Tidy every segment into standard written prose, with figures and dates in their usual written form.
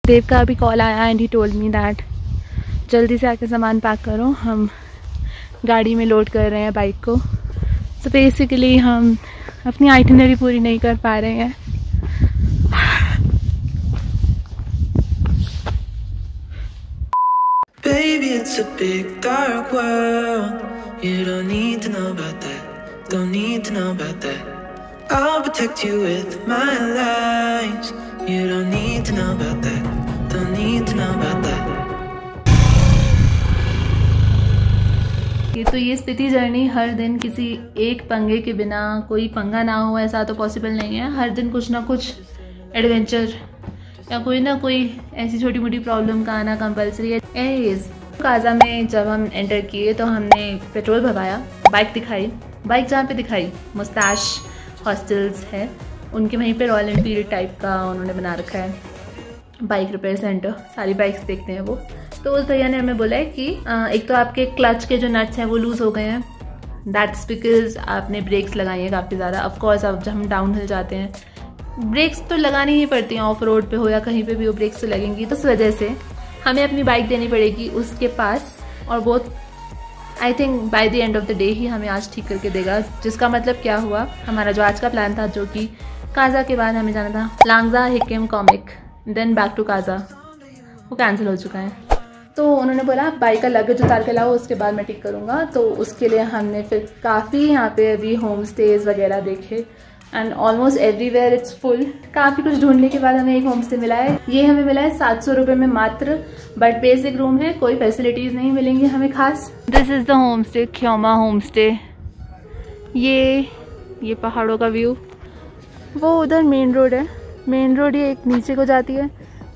देव का अभी कॉल आया and he told me that जल्दी से आके सामान पैक करो, हम गाड़ी में लोड कर रहे हैं बाइक को। तो बेसिकली हम अपनी आइटिनरी पूरी नहीं कर पा रहे हैं। Baby, it's a big dark world. You don't need to know about that. Don't need to know about that. I'll protect you with my lies. You don't need to know about that. Don't need to know about that. तो ये Spiti journey हर दिन किसी एक पंगे के बिना, कोई पंगा ना हो ऐसा तो पॉसिबल नहीं है। हर दिन कुछ ना कुछ एडवेंचर या कोई ना कोई ऐसी छोटी मोटी प्रॉब्लम का आना कंपलसरी है। एनीवेज, काजा में जब हम एंटर किए तो हमने पेट्रोल भरवाया, बाइक दिखाई। बाइक जहाँ पे दिखाई मुस्ताश हॉस्टल्स है, उनके वहीं पे रॉयल एनफील्ड टाइप का उन्होंने बना रखा है बाइक रिपेयर सेंटर। सारी बाइक्स देखते हैं वो। तो उस भैया ने हमें बोला है कि एक तो आपके क्लच के जो नट्स हैं वो लूज़ हो गए हैं, दैट्स बिकॉज आपने ब्रेक्स लगाई हैं काफ़ी ज़्यादा। ऑफकोर्स अब जब हम डाउन हिल जाते हैं ब्रेक्स तो लगानी ही पड़ती हैं, ऑफ रोड पे हो या कहीं पे भी वो ब्रेक्स तो लगेंगी। तो उस वजह से हमें अपनी बाइक देनी पड़ेगी उसके पास, और वो I think by the end of the day ही हमें आज ठीक करके देगा। जिसका मतलब क्या हुआ, हमारा जो आज का प्लान था, जो कि काजा के बाद हमें जाना था Langza Hikkim Komic then back to Kaza, वो कैंसिल हो चुका है। तो उन्होंने बोला बाइक का लगेज उतार के लाओ, उसके बाद मैं ठीक करूँगा। तो उसके लिए हमने फिर काफ़ी यहाँ पे अभी होम स्टेज वगैरह देखे and almost everywhere it's full. काफ़ी कुछ ढूंढने के बाद हमें एक होम स्टे मिला है। ये हमें मिला है 700 रुपये में मात्र, बट बेसिक रूम है, कोई फैसिलिटीज़ नहीं मिलेंगी हमें खास। This is the home stay, Khyoma home stay. ये पहाड़ों का व्यू, वो उधर मेन रोड है। मेन रोड ये एक नीचे को जाती है,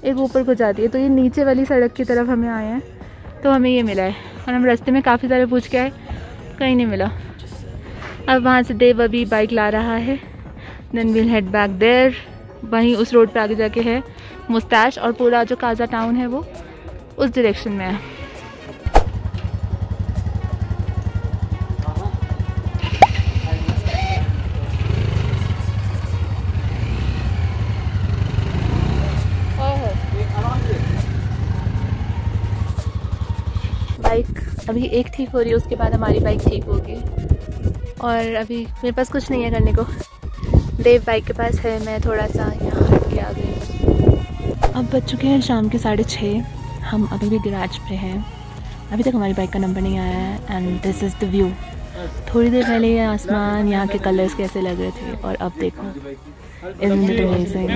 एक ऊपर को जाती है। तो ये नीचे वाली सड़क की तरफ हमें आए हैं, तो हमें ये मिला है। और हम रास्ते में काफ़ी सारे पूछ के आए, कहीं नहीं मिला। अब वहाँ से देव अभी बाइक ला रहा है, then will head back there. वहीं उस रोड पे आगे जाके है मुस्ताश, और पूरा जो काजा टाउन है वो उस डायरेक्शन में है। बाइक अभी एक ठीक हो रही है, उसके बाद हमारी बाइक ठीक होगी। और अभी मेरे पास कुछ नहीं है करने को। देव बाइक के पास है, मैं थोड़ा सा यहाँ हट के आ गई। अब बज चुके हैं शाम के 6:30। हम अभी भी गैराज पे हैं, अभी तक हमारी बाइक का नंबर नहीं आया है। And this is the view. थोड़ी देर पहले ये आसमान, यहाँ के कलर्स कैसे लग रहे थे, और अब देखो, इज़न्ट इट अमेजिंग।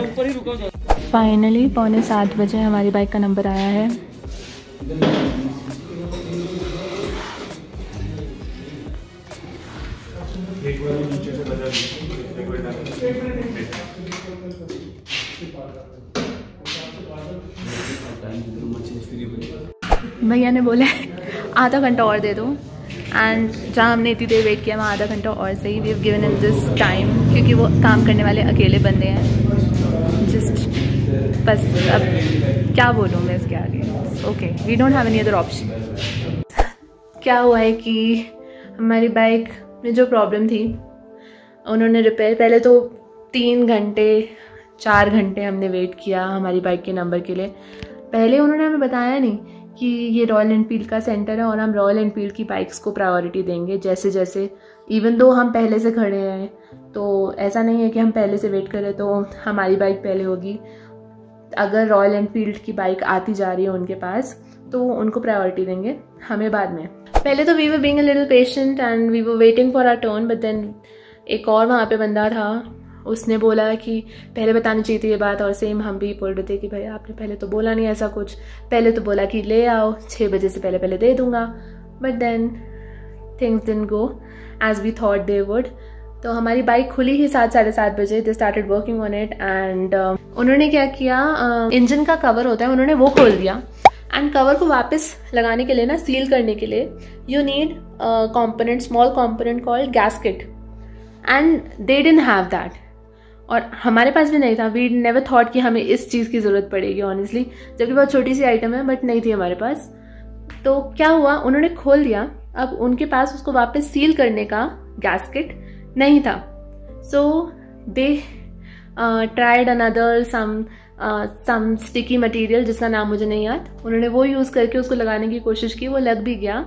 फाइनली 6:45 बजे हमारी बाइक का नंबर आया है। भैया ने बोला आधा घंटा और दे दो, एंड जहाँ हमने इतनी देर वेट किया वहाँ आधा घंटा और सही। We have given in this time, क्योंकि वो काम करने वाले अकेले बंदे हैं। जस्ट बस अब क्या बोलूँ मैं इसके आगे। Okay, we don't have any other option. क्या हुआ है कि हमारी बाइक में जो प्रॉब्लम थी उन्होंने रिपेयर, पहले तो 3 घंटे 4 घंटे हमने वेट किया हमारी बाइक के नंबर के लिए। पहले उन्होंने हमें बताया नहीं कि ये रॉयल एनफील्ड का सेंटर है और हम रॉयल एनफील्ड की बाइक्स को प्रायोरिटी देंगे जैसे जैसे, इवन दो हम पहले से खड़े हैं। तो ऐसा नहीं है कि हम पहले से वेट करें तो हमारी बाइक पहले होगी। अगर रॉयल एनफील्ड की बाइक आती जा रही है उनके पास तो उनको प्रायोरिटी देंगे, हमें बाद में। पहले तो we were being a little patient and we were waiting for our turn, but then एक और वहाँ पे बंदा था, उसने बोला कि पहले बतानी चाहिए थी ये बात। और सेम हम भी बोल रहे थे कि भाई आपने पहले तो बोला नहीं ऐसा कुछ, पहले तो बोला कि ले आओ 6 बजे से पहले पहले दे दूंगा। But then things didn't go as we thought they would. तो हमारी बाइक खुली ही 7 साढ़े 7 बजे। They started working on it and उन्होंने क्या किया, इंजन का कवर होता है उन्होंने वो खोल दिया। एंड कवर को वापस लगाने के लिए ना, सील करने के लिए, you need component, small component called gasket, and they didn't have that. और हमारे पास भी नहीं था। वी नेवर थॉट कि हमें इस चीज़ की ज़रूरत पड़ेगी ऑनेस्टली, जबकि बहुत छोटी सी आइटम है, बट नहीं थी हमारे पास। तो क्या हुआ, उन्होंने खोल दिया। अब उनके पास उसको वापस सील करने का गैस्केट नहीं था। So they tried another some some sticky material जिसका नाम मुझे नहीं याद, उन्होंने वो यूज़ करके उसको लगाने की कोशिश की, वो लग भी गया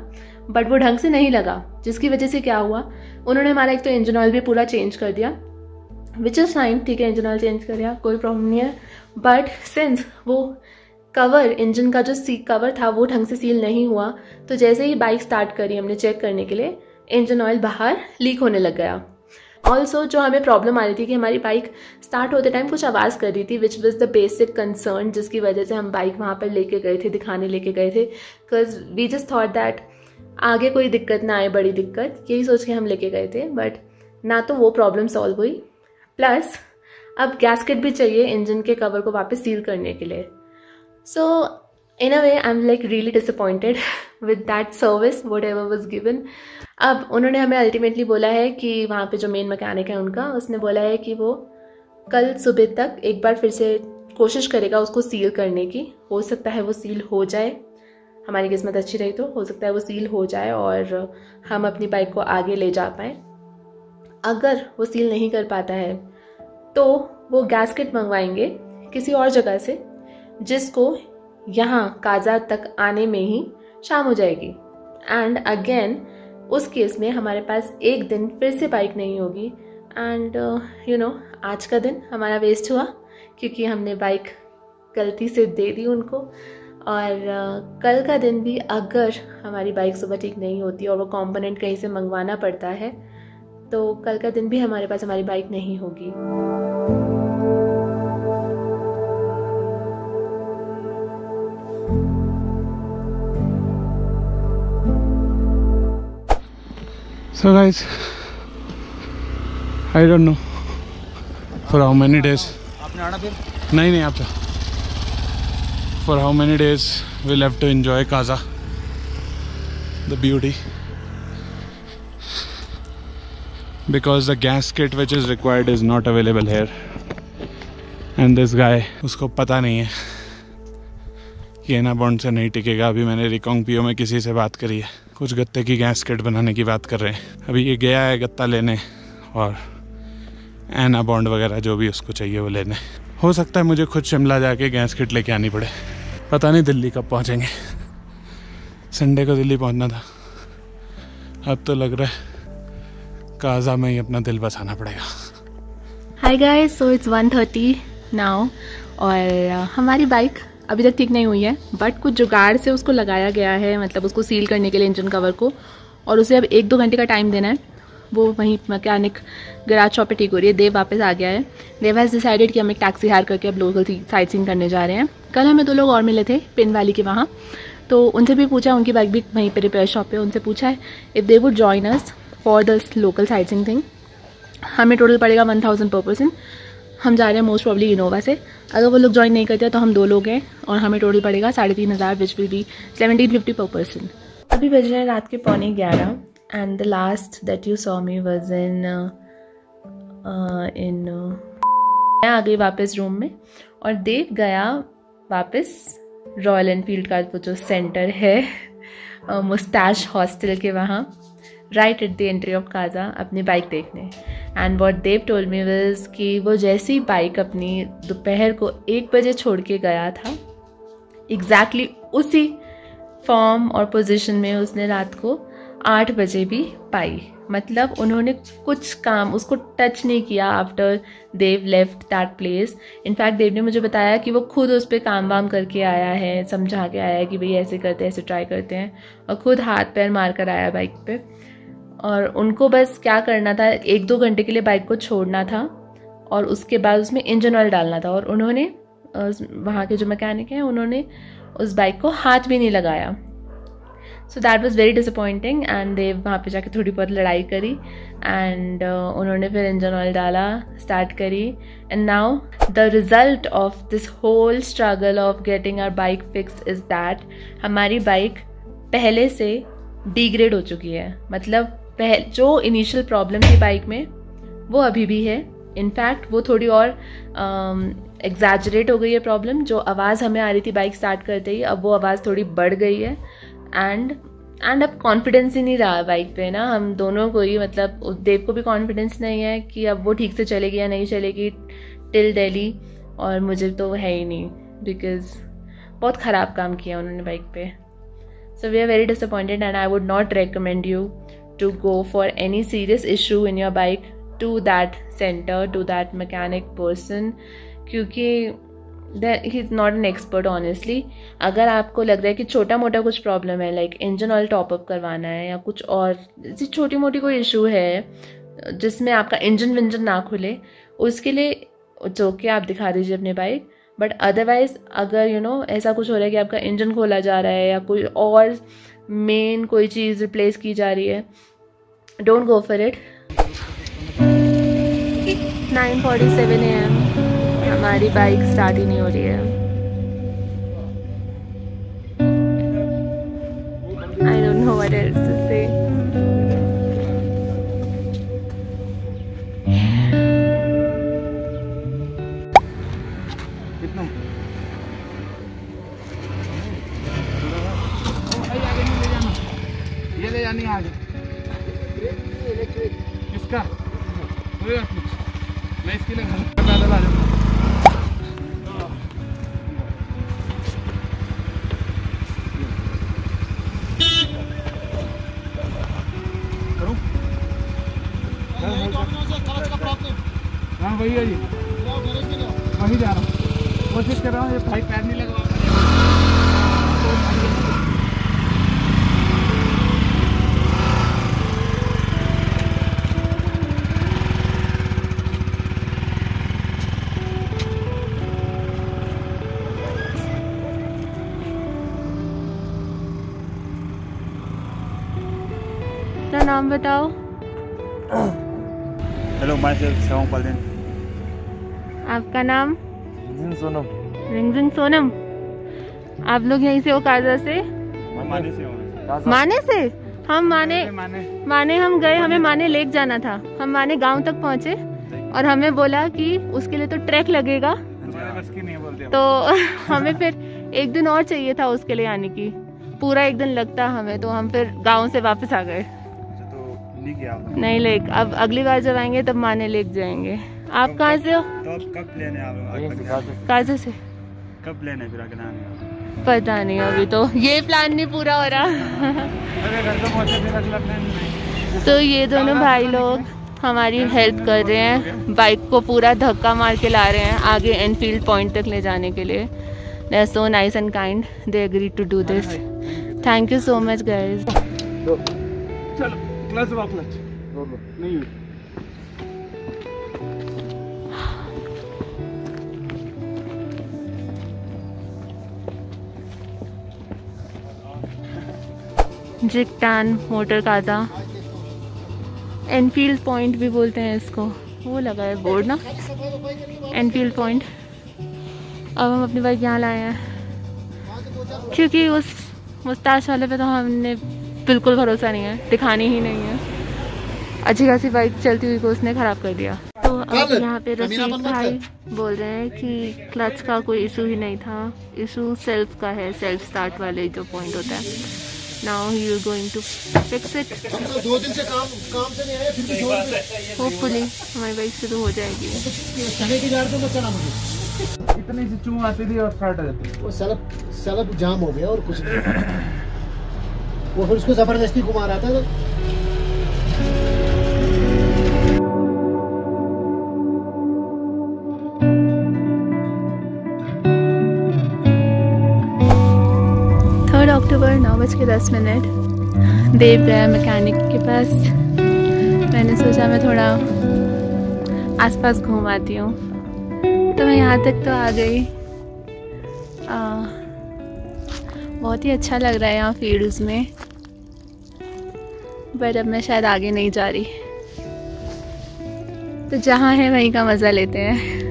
बट वो ढंग से नहीं लगा, जिसकी वजह से क्या हुआ, उन्होंने हमारा एक तो इंजन ऑयल भी पूरा चेंज कर दिया, विच इज़ फाइन, ठीक है, इंजन ऑयल चेंज कर दिया, कोई प्रॉब्लम नहीं है, बट सिंस वो कवर, इंजन का जो कवर था वो ढंग से सील नहीं हुआ, तो जैसे ही बाइक स्टार्ट करी हमने चेक करने के लिए, इंजन ऑयल बाहर लीक होने लग गया। ऑल्सो जो हमें प्रॉब्लम आ रही थी कि हमारी बाइक स्टार्ट होते टाइम कुछ आवाज़ कर रही थी, which was the basic concern, जिसकी वजह से हम बाइक वहाँ पर लेके गए थे, दिखाने लेके गए थे, because we just thought that आगे कोई दिक्कत ना आए, बड़ी दिक्कत, यही सोच के हम लेके गए थे, बट ना तो वो प्रॉब्लम सॉल्व हुई, प्लस अब गैस्केट भी चाहिए इंजन के कवर को वापस सील करने के लिए। So in a way I'm like really disappointed with that service whatever was given। अब उन्होंने हमें अल्टीमेटली बोला है कि वहाँ पे जो मेन मैकेनिक है उनका, उसने बोला है कि वो कल सुबह तक एक बार फिर से कोशिश करेगा उसको सील करने की, हो सकता है वो सील हो जाए, हमारी किस्मत अच्छी रही तो हो सकता है वो सील हो जाए और हम अपनी बाइक को आगे ले जा पाएँ। अगर वो सील नहीं कर पाता है तो वो गैस्केट मंगवाएंगे किसी और जगह से, जिसको यहाँ काजा तक आने में ही शाम हो जाएगी, एंड अगेन उस केस में हमारे पास एक दिन फिर से बाइक नहीं होगी, एंड यू नो आज का दिन हमारा वेस्ट हुआ क्योंकि हमने बाइक गलती से दे दी उनको, और कल का दिन भी अगर हमारी बाइक सुबह ठीक नहीं होती और वो कंपोनेंट कहीं से मंगवाना पड़ता है, तो कल का दिन भी हमारे पास हमारी बाइक नहीं होगी। So guys, I don't know for how many days. आपने आना फिर? नहीं आप जा। For how many days we'll have to enjoy Kaza, the beauty, because the gasket which is required is not available here, and this guy, उसको पता नहीं है कि एना बॉन्ड से नहीं टिकेगा। अभी मैंने रिकॉन्ग पीओ में किसी से बात करी है, कुछ गत्ते की गैस्केट बनाने की बात कर रहे हैं। अभी ये गया है गत्ता लेने और एना बॉन्ड वगैरह जो भी उसको चाहिए वो लेने। हो सकता है मुझे खुद शिमला जाके गैस्केट लेके आनी पड़े, पता नहीं दिल्ली कब पहुंचेंगे। संडे को दिल्ली पहुंचना था, अब तो लग रहा है काजा में ही अपना दिल बसाना पड़ेगा। Hi guys, so it's 1:30 now, और हमारी बाइक अभी तक ठीक नहीं हुई है, बट कुछ जुगाड़ से उसको लगाया गया है, मतलब उसको सील करने के लिए इंजन कवर को, और उसे अब 1-2 घंटे का टाइम देना है। वो वहीं मैकेनिक गैराज शॉप पे ठीक हो रही है। देव वापस आ गया है। देव हैज़ डिसाइडेड कि हम एक टैक्सी हायर करके अब लोकल साइट सीइंग करने जा रहे हैं। कल हमें 2 लोग और मिले थे पिन वैली के वहाँ, तो उनसे भी पूछा, उनकी बाइक भी वहीं पे रिपेयर शॉप पे, उनसे पूछा है if they would join us for the local sight seeing thing. हमें टोटल पड़ेगा 1000 पर पर्सन। हम जा रहे हैं मोस्ट प्रॉब्ली इनोवा से। अगर वो लोग ज्वाइन नहीं करते तो हम 2 लोग हैं और हमें टोटल पड़ेगा 3500, विच विल बी 1750 पर पर्सन। अभी बज रहे हैं रात के 11:15 and the last that you saw me was in मैं आ गई वापस रूम में, और देव गया वापस रॉयल एनफील्ड का वो जो सेंटर है मुस्टैश हॉस्टल के वहाँ, right at the entry of Kaza, अपनी बाइक देखने। And what Dev told me was कि वो जैसी बाइक अपनी दोपहर को 1 बजे छोड़ के गया था, एग्जैक्टली उसी फॉर्म और पोजीशन में उसने रात को 8 बजे भी पाई। मतलब उन्होंने कुछ काम उसको टच नहीं किया after Dev left that place. In fact Dev ने मुझे बताया कि वो खुद उस पर काम वाम करके आया है, समझा के आया है कि भाई ऐसे करते हैं, ऐसे ट्राई करते हैं, और खुद हाथ पैर मार कर आया बाइक पे। और उनको बस क्या करना था, 1-2 घंटे के लिए बाइक को छोड़ना था और उसके बाद उसमें इंजन ऑयल डालना था। और उन्होंने वहाँ के जो मैकेनिक हैं उन्होंने उस बाइक को हाथ भी नहीं लगाया। So that was very disappointing. And Dev वहाँ पे जाके थोड़ी बहुत लड़ाई करी एंड उन्होंने फिर इंजन ऑयल डाला, स्टार्ट करी। And now the result of this whole struggle of getting our bike fixed is that हमारी बाइक पहले से डिग्रेड हो चुकी है। मतलब जो इनिशियल प्रॉब्लम थी बाइक में वो अभी भी है। इनफैक्ट वो थोड़ी और एग्जैजरेट हो गई है प्रॉब्लम। जो आवाज़ हमें आ रही थी बाइक स्टार्ट करते ही, अब वो आवाज़ थोड़ी बढ़ गई है। एंड अब कॉन्फिडेंस ही नहीं रहा बाइक पे ना, हम दोनों को ही, मतलब देव को भी कॉन्फिडेंस नहीं है कि अब वो ठीक से चलेगी या नहीं चलेगी टिल दिल्ली। और मुझे तो है ही नहीं, बिकॉज बहुत ख़राब काम किया उन्होंने बाइक पे. So we are very disappointed and I would not recommend you to go for any serious issue in your bike to that centre, to that mechanic person, क्योंकि he is not an expert honestly. अगर आपको लग रहा है कि छोटा मोटा कुछ प्रॉब्लम है, लाइक इंजन ऑयल टॉपअप करवाना है या कुछ और ऐसी छोटी मोटी कोई इशू है जिसमें आपका इंजन विंजन ना खुले, उसके लिए जो कि आप दिखा दीजिए अपनी बाइक. बट अदरवाइज अगर ऐसा कुछ हो रहा है कि आपका इंजन खोला जा रहा है या कोई और मेन कोई चीज़ रिप्लेस की जा रही है, don't go for it. 9:47 AM, हमारी बाइक स्टार्ट ही नहीं हो रही है. I don't know what else to say. ये ले जानी आगे किसका? मैं इसके लिए पैदल आ जाऊंगा. हाँ वही है जी, वही जा रहा हूँ, कोशिश कर रहा हूँ. ये भाई पैर नहीं लगा. अपना नाम बताओ. Hello, myself Tsewang Palden. आपका नाम? रिंगजिंग सोनम. रिंगजिंग सोनम. आप लोग यहीं से हो काजा से? माने से हो. माने से? हम माने हम गए, हमें माने लेक जाना था. हम माने गांव तक पहुंचे और हमें बोला कि उसके लिए तो ट्रैक लगेगा, तो हमें फिर एक दिन और चाहिए था उसके लिए आने की. पूरा एक दिन लगता हमें, तो हम फिर गांव से वापस आ गए. नहीं लेक, अब अगली बार जब आएंगे तब माने लेक जाएंगे. आप कहाँ से हो? तो अब कब प्लान है आप? काजा से. कब प्लान है फिर आगे आने का? पता नहीं, अभी तो ये प्लान नहीं पूरा हो रहा. अरे घर तो पहुंचे फिर अगला प्लान नहीं. तो ये दोनों भाई लोग हमारी हेल्प कर रहे हैं, बाइक को पूरा धक्का मार के ला रहे हैं आगे एनफील्ड पॉइंट तक ले जाने के लिए. They are so nice and kind, they agree to do this. Thank you so much guys. चलो क्लच वापस नहीं. जिकटान मोटर काजा, एनफील्ड पॉइंट भी बोलते हैं इसको. वो लगा है बोर्ड ना, एनफील्ड पॉइंट. अब हम अपनी बाइक यहाँ लाए हैं क्योंकि उस मुस्ताश वाले पे तो हमने बिल्कुल भरोसा नहीं है, दिखानी ही नहीं है. अच्छी खासी बाइक चलती हुई को उसने ख़राब कर दिया. तो अब यहाँ पे रशीद भाई बोल रहे हैं कि क्लच का कोई इशू ही नहीं था, इशू सेल्फ का है, सेल्फ स्टार्ट वाले जो पॉइंट होता है. Now he is going to fix it. 2 दिन से काम से नहीं आया, फिर भी होपफुली हमारी बाइक से तो हो जाएगी. चने की गाड़ी तो मत चला मुझे. इतनी सी चूम आती थी और स्टार्ट हो जाती. वो सलब जाम हो गया और कुछ नहीं. वो फिर उसको जबरदस्ती घुमा रहा था. अक्टूबर 9:10. देव गया मैकेनिक के पास. मैंने सोचा मैं थोड़ा आसपास घूम आती हूँ, तो मैं यहाँ तक तो आ गई. बहुत ही अच्छा लग रहा है यहाँ फील्ड्स में, बट अब मैं शायद आगे नहीं जा रही. तो जहाँ है वहीं का मज़ा लेते हैं.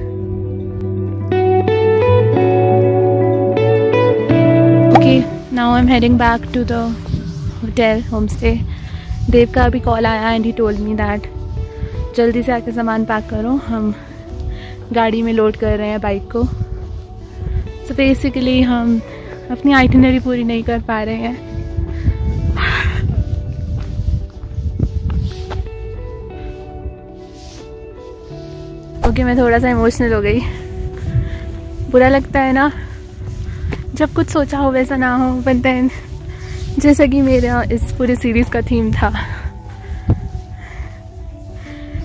Now I'm heading back to the hotel homestay. देव का अभी कॉल आया and he told me that जल्दी से आके सामान पैक करो, हम गाड़ी में लोड कर रहे हैं बाइक को. सो बेसिकली हम अपनी आइटिनरी पूरी नहीं कर पा रहे हैं. ओके, मैं थोड़ा सा इमोशनल हो गई बुरा लगता है ना जब कुछ सोचा हो वैसा ना हो, बट देन जैसा कि मेरा इस पूरे सीरीज़ का थीम था,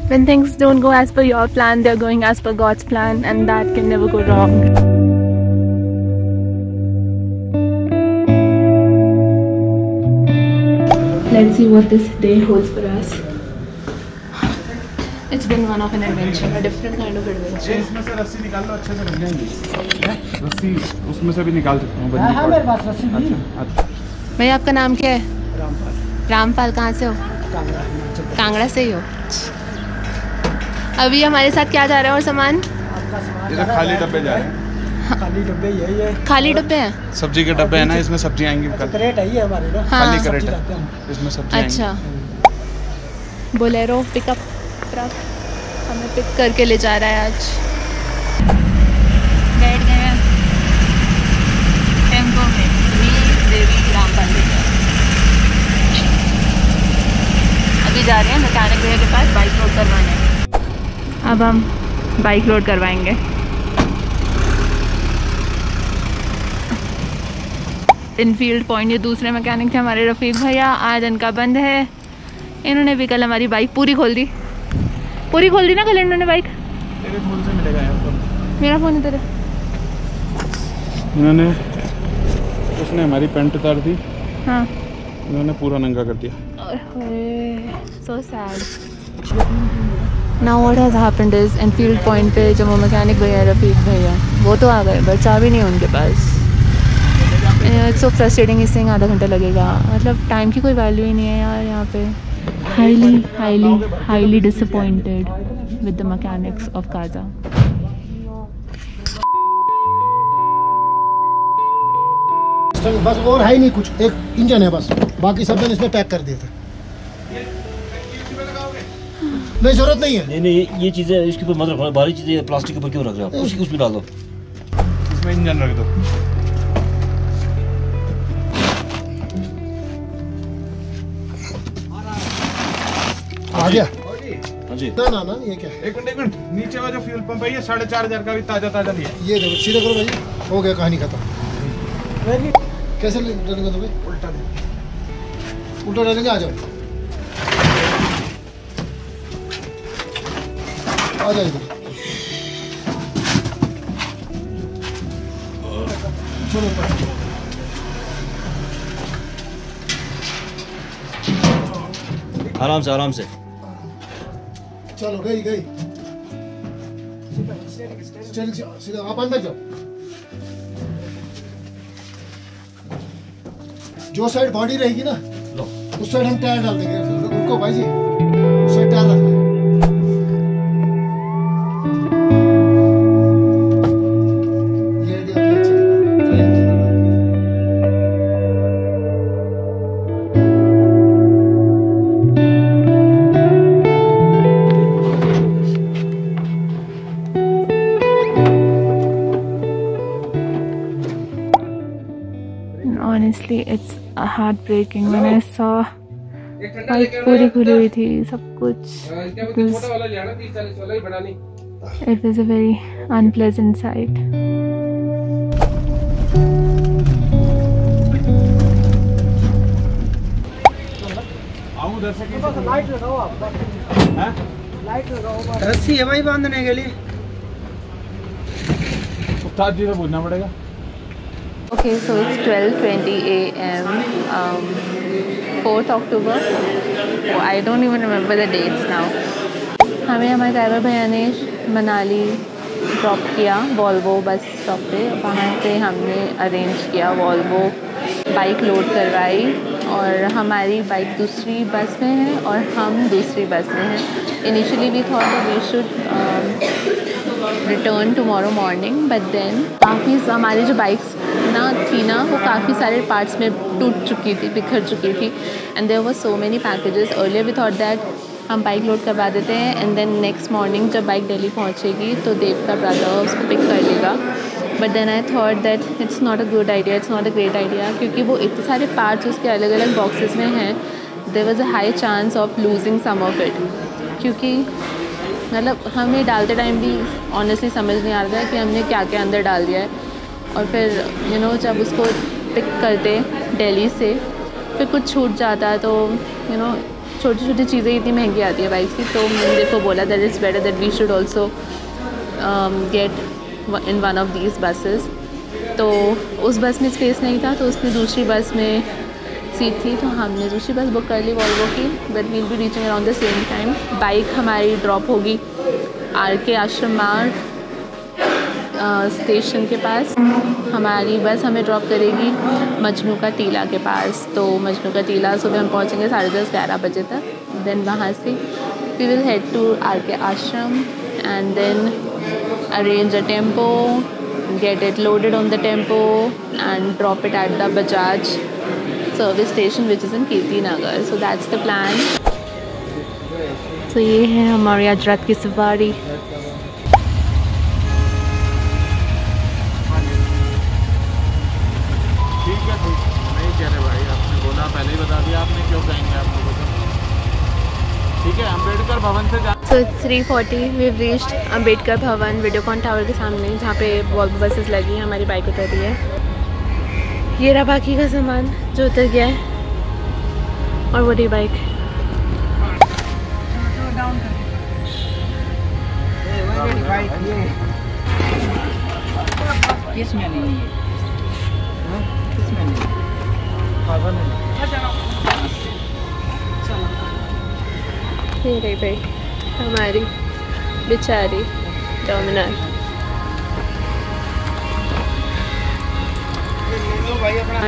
when things don't go as per your plan, they're going as per God's plan, and that can never go wrong. Let's see what this day holds for us. It's been one of an adventure, a different kind of adventure. इसमें से रस्सी निकाल लो, अच्छे से बन जाएंगी। रस्सी उसमें से भी निकाल सकता हूँ। हाँ मेरे पास रस्सी भी। अच्छा। भैया आपका नाम क्या है? रामपाल। रामपाल। कहाँ से हो? कांगड़ा। कांगड़ा से ही हो? अभी हमारे साथ क्या जा रहा है और सामान? आपका सामान इधर खाली डब्बे जा रहे हैं। खाली डब्बे यही है। खाली डब्बे हैं? सब्जी के डब्बे है ना, इसमें सब्जी आएंगी कल। क्रेट है ये हमारे ना। हाँ। खाली क्रेट सब्जी है, लाते हैं। इसमें सब्जी आएंगी। अच्छा। बोलेरो पिकअप ट्रक हमें पिक करके ले जा रहा है आज। बैठ गए हैं टेम्पो में, देवी रामपाल। अभी जा रहे हैं मैकेनिक भैया के पास बाइक लोड करवाने। अब हम बाइक लोड करवाएंगे। इनफील्ड पॉइंट, ये दूसरे मैकेनिक थे हमारे रफ़ीक भैया, आज इनका बंद है। इन्होंने भी कल हमारी बाइक पूरी खोल दी ना कल इन्होंने बाइक। तेरे फोन से मिलेगा यार फोन। मेरा फ़ोन है तेरा। इन्होंने उसने हमारी पैंट उतार दी। हाँ। इन्होंने पूरा नंगा कर दिया। So sad. Now what has happened is Enfield point पे जो वो मैकेनिक भैया रफ़ीक भैया वो तो आ गए, बट चाबी नहीं उनके पास। It's so frustrating. इससे आधा घंटा लगेगा, मतलब टाइम की कोई वैल्यू ही नहीं है यार यहाँ पे। Highly disappointed with the mechanics of Kaza. बस और है ही नहीं कुछ, एक इंजन है बस, बाकी सब मैंने इसमें पैक कर दिया था। नहीं जरूरत नहीं है। नहीं ये चीजें इसके ऊपर मतलब भारी चीजें प्लास्टिक के ऊपर क्यों रख रहे हो आप? उसमें डाल दो, इसमें इंजन रख दो। आ गया? हाँ जी। ना ये क्या है? एक मिनट, नीचे वाला जो फ्यूल पंप है ये 4,500 का भी ताजा लिया। ये देखो, सीधा करो भाई, हो गया, कहानी खत्म। कैसे डालेंगे तुम्हें? उल्टा डालेंगे। आ जाओ इधर। चलो आराम से चलो, गई सीधा आप अंदर जाओ। जो साइड बॉडी रहेगी ना उस साइड हम टायर डाल देंगे। उनको भाई जी उस साइड टायर रखना है। Honestly, it's heartbreaking when I saw bike पूरी खुली हुई थी, सब कुछ। It was a very unpleasant sight. रस्सी है भाई बांधने के लिए। उस्ताद जी से पूछना पड़ेगा। Okay, so it's 12:20 a.m. 4th October. Oh, I don't even remember the dates now. हमें हमारे ड्राइवर भैया ने मनाली ड्रॉप किया वॉल्वो बस स्टॉप पे। वहाँ पे हमने अरेंज किया, वॉल्वो बाइक लोड करवाई और हमारी बाइक दूसरी बस में है और हम दूसरी बस में हैं। Initially we thought that we should return tomorrow morning, but then काफ़ी हमारी जो बाइक्स थी ना वो काफ़ी सारे पार्ट्स में टूट चुकी थी, बिखर चुकी थी। And there were so many packages. Earlier we thought that हम बाइक लोड करवा देते हैं एंड देन नेक्स्ट मॉर्निंग जब बाइक दिल्ली पहुंचेगी तो देव का ब्रदर उसको पिक कर लेगा। But then I thought that it's not a good idea, it's not a great idea, क्योंकि वो इतने सारे पार्ट्स उसके अलग अलग बॉक्सेस में हैं। There was a high chance of losing some of it, क्योंकि मतलब हमें डालते टाइम भी ऑनेस्टली समझ नहीं आ रहा है कि हमने क्या क्या अंदर डाल दिया है। और फिर जब उसको पिक करते दिल्ली से फिर कुछ छूट जाता है, तो छोटी छोटी चीज़ें इतनी महंगी आती है बाइक की। तो मैंने देखो बोला that it's better that we should also get in one of these buses. तो उस बस में स्पेस नहीं था, तो उसने दूसरी बस में सीट थी, तो हमने दूसरी बस बुक कर ली वॉल्वो की। But we'll be reaching around the same time. Bike हमारी ड्रॉप होगी RK आश्रम मार्ग स्टेशन के पास। हमारी बस हमें ड्रॉप करेगी मजनू का टीला के पास। तो मजनू का टीला सुबह हम पहुँचेंगे 10:30-11 बजे तक। देन वहाँ से we will head to RK Ashram and then arrange a tempo, get it loaded on the tempo and drop it at the Bajaj service station which is in Kirti Nagar. So that's the plan. So ये है हमारी आज रात की सवारी। ठीक है, नहीं कह रहे भाई, आपने बोला पहले ही बता दिया आपने, क्यों कहेंगे आप लोगों को। ठीक है, अम्बेडकर भवन से जा। So it's 3:40, we've reached Ambedkar भवन वीडियोकॉन टावर के सामने, जहाँ पे वॉल्वो बसेस लगी हैं। हमारी बाइक उतर रही है। ये रहा बाकी का सामान जो उतर गया है, और वो रही बाइक। किस में नहीं है, किस में नहीं ये रही बाइक हमारी बेचारी डोमिनार।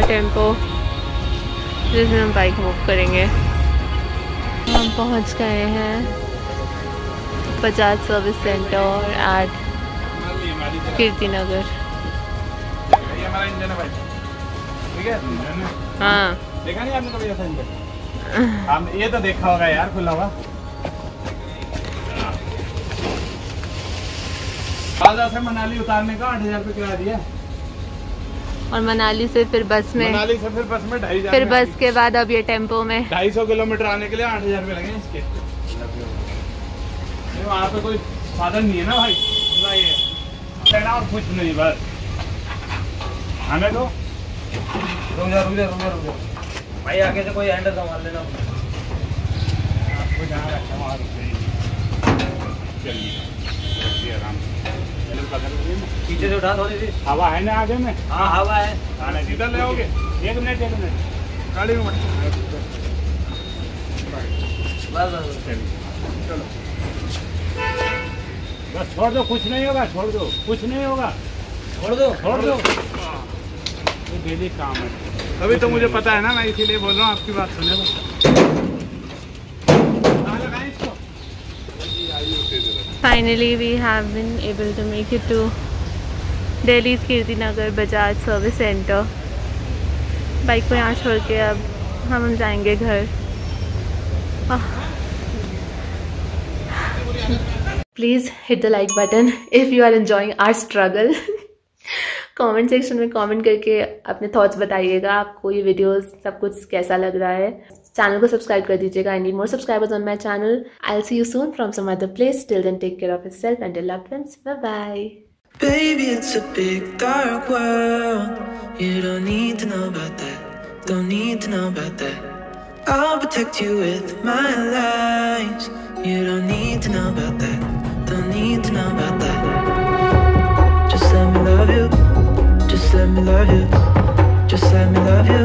टेम्पो जिसमें हम बाइक मूव करेंगे। हम पहुंच गए हैं Bajaj service centre at Kirti Nagar. ये हमारा इंजन है भाई, ठीक है। हाँ, देखा नहीं आपने कभी ऐसा इंजन? आपने ये तो देखा होगा यार, खुला हुआ। आजा से मनाली उतारने का 8,000 रुपये किराया दिया, और मनाली से फिर बस में, मनाली से फिर बस में 2,500, फिर बस के बाद अब ये टेम्पो में 250 किलोमीटर आने के लिए 8,000 रुपये लगे इसके। वहाँ पे कोई साधन नहीं है ना भाई, ना ये और कुछ नहीं, बस हमें तो रुक जा भाई, आगे से कोई हैंडल संभाल लेना। आपको जहाँ रखा वहाँ रुक जाइए। चलिए आराम से, पीछे से उठा थोड़ी सी हवा है ना आगे में। हाँ हवा है, आने सीधा ले आओगे। एक मिनट गाड़ी में बस चलो बस, छोड़ दो, कुछ नहीं होगा, छोड़ दो, कुछ नहीं होगा, छोड़ दो ये डेली काम है। अभी तो मुझे पता है ना, मैं इसीलिए बोल रहा हूँ, आपकी बात सुने बस। Finally we have been able to make it to Delhi's Kirti Nagar Bajaj Service Center. Bike को यहाँ छोड़ के अब हम जाएंगे घर। Please hit the like button if you are enjoying our struggle. Comment section में कमेंट करके अपने थॉट्स बताइएगा, आपको ये वीडियोस सब कुछ कैसा लग रहा है। चैनल को सब्सक्राइब कर दीजिएगा। I need more subscribers on my channel. I will see you soon from some other place. Till then take care of yourself and your loved ones. Bye bye. Baby, it's a big dark world. You don't need to know about that. Don't need to know about that. I'll protect you with my lies. You don't need to know about that. Don't need to know about that. Just let me love you. Just let me love you. Just let me love you.